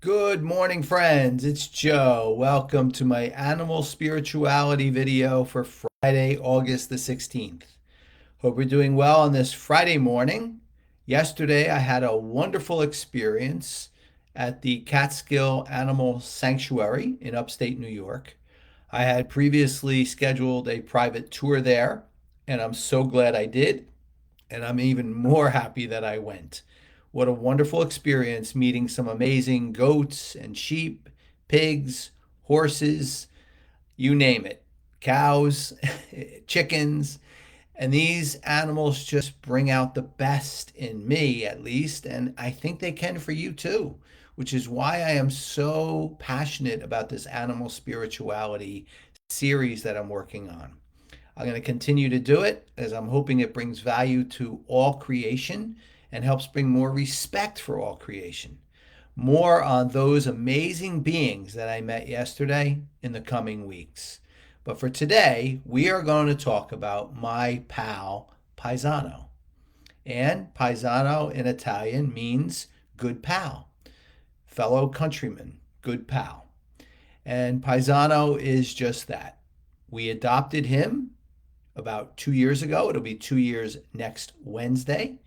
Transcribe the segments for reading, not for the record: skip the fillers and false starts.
Good morning, friends. It's Joe. Welcome to my animal spirituality video for Friday, August the 16th. Hope you're doing well on this Friday morning. Yesterday, I had a wonderful experience at the Catskill Animal Sanctuary in upstate New York. I had previously scheduled a private tour there, and I'm so glad I did and I'm even more happy that I went. What a wonderful experience meeting some amazing goats and sheep, pigs, horses, you name it, cows, chickens. And these animals just bring out the best in me, at least. And I think they can for you too, which is why I am so passionate about this animal spirituality series that I'm working on. I'm going to continue to do it as I'm hoping it brings value to all creation and helps bring more respect for all creation. More on those amazing beings that I met yesterday in the coming weeks. But for today, we are going to talk about my pal, Paisano. And Paisano in Italian means good pal, fellow countryman, good pal. And Paisano is just that. We adopted him about 2 years ago. It'll be 2 years next Wednesday.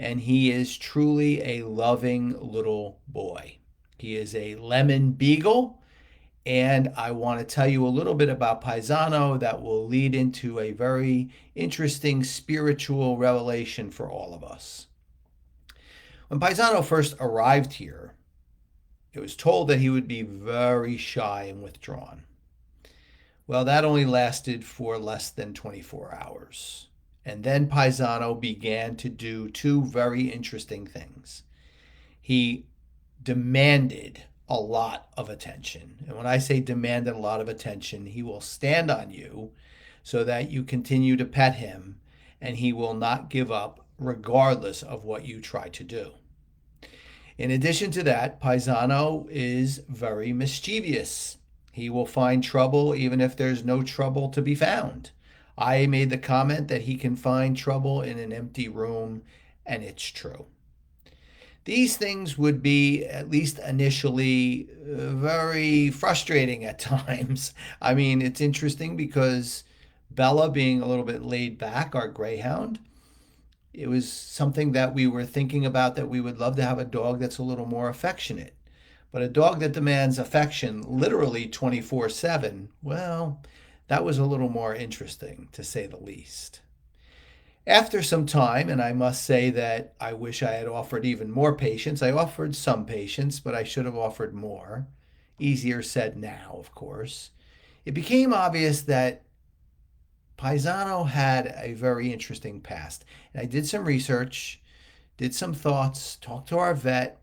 And he is truly a loving little boy. He is a lemon beagle. And I want to tell you a little bit about Paisano that will lead into a very interesting spiritual revelation for all of us. When Paisano first arrived here, it was told that he would be very shy and withdrawn. Well, that only lasted for less than 24 hours. And then Paisano began to do two very interesting things. He demanded a lot of attention. And when I say demanded a lot of attention, he will stand on you so that you continue to pet him and he will not give up regardless of what you try to do. In addition to that, Paisano is very mischievous. He will find trouble even if there's no trouble to be found. I made the comment that he can find trouble in an empty room, and it's true. These things would be, at least initially, very frustrating at times. I mean, it's interesting because Bella, being a little bit laid back, our greyhound, it was something that we were thinking about that we would love to have a dog that's a little more affectionate. But a dog that demands affection literally 24/7, well, that was a little more interesting, to say the least. After some time, and I must say that I wish I had offered even more patience. I offered some patience, but I should have offered more. Easier said now, of course. It became obvious that Paisano had a very interesting past. And I did some research, did some thoughts, talked to our vet,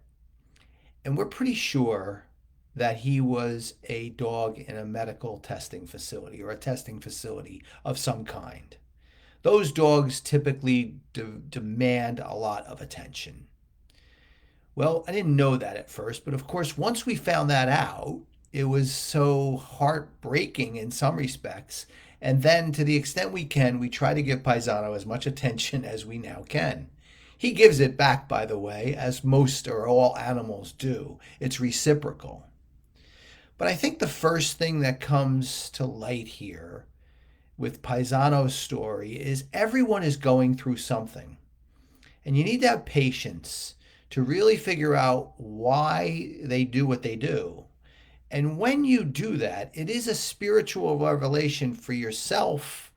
and we're pretty sure that he was a dog in a medical testing facility or a testing facility of some kind. Those dogs typically demand a lot of attention. Well, I didn't know that at first, but of course, once we found that out, it was so heartbreaking in some respects. And then, to the extent we can, we try to give Paisano as much attention as we now can. He gives it back, by the way, as most or all animals do. It's reciprocal. But I think the first thing that comes to light here with Paisano's story is everyone is going through something. And you need to have patience to really figure out why they do what they do. And when you do that, it is a spiritual revelation for yourself,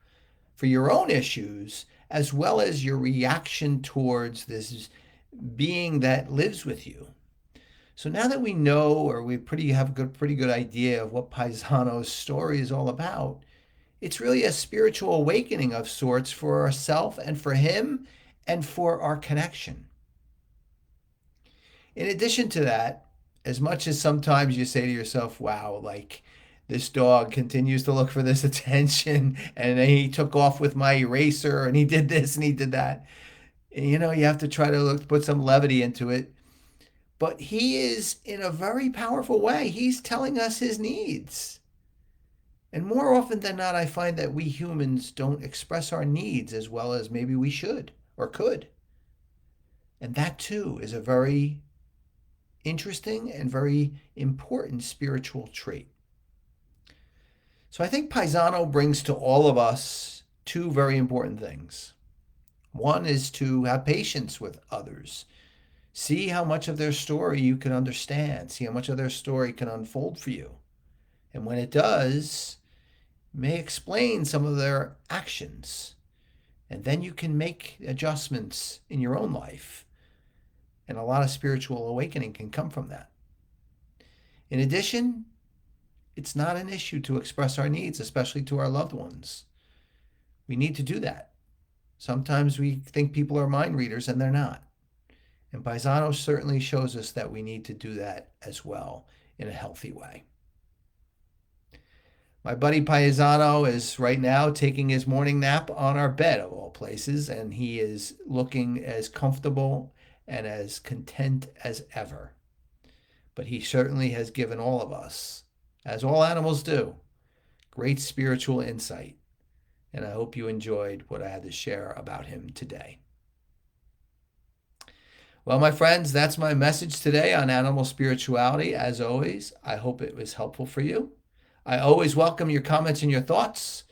for your own issues, as well as your reaction towards this being that lives with you. So now that we know, or we have a pretty good idea of what Paisano's story is all about, it's really a spiritual awakening of sorts for ourselves and for him and for our connection. In addition to that, as much as sometimes you say to yourself, wow, like this dog continues to look for this attention and he took off with my eraser and he did this and he did that. You know, you have to try to put some levity into it. But he is in a very powerful way. He's telling us his needs. And more often than not, I find that we humans don't express our needs as well as maybe we should or could. And that too is a very interesting and very important spiritual trait. So I think Paisano brings to all of us two very important things. One is to have patience with others. See how much of their story you can understand. See how much of their story can unfold for you. And when it does, may explain some of their actions. And then you can make adjustments in your own life. And a lot of spiritual awakening can come from that. In addition, it's not an issue to express our needs, especially to our loved ones. We need to do that. Sometimes we think people are mind readers and they're not. And Paisano certainly shows us that we need to do that as well in a healthy way. My buddy Paisano is right now taking his morning nap on our bed, of all places, and he is looking as comfortable and as content as ever. But he certainly has given all of us, as all animals do, great spiritual insight. And I hope you enjoyed what I had to share about him today. Well, my friends, that's my message today on animal spirituality. As always, I hope it was helpful for you. I always welcome your comments and your thoughts.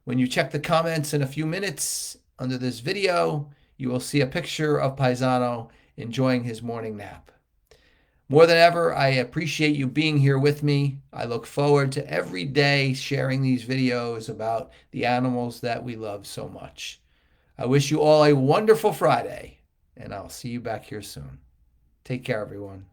When you check the comments in a few minutes under this video, you will see a picture of Paisano enjoying his morning nap. More than ever, I appreciate you being here with me. I look forward to every day sharing these videos about the animals that we love so much. I wish you all a wonderful Friday, and I'll see you back here soon. Take care, everyone.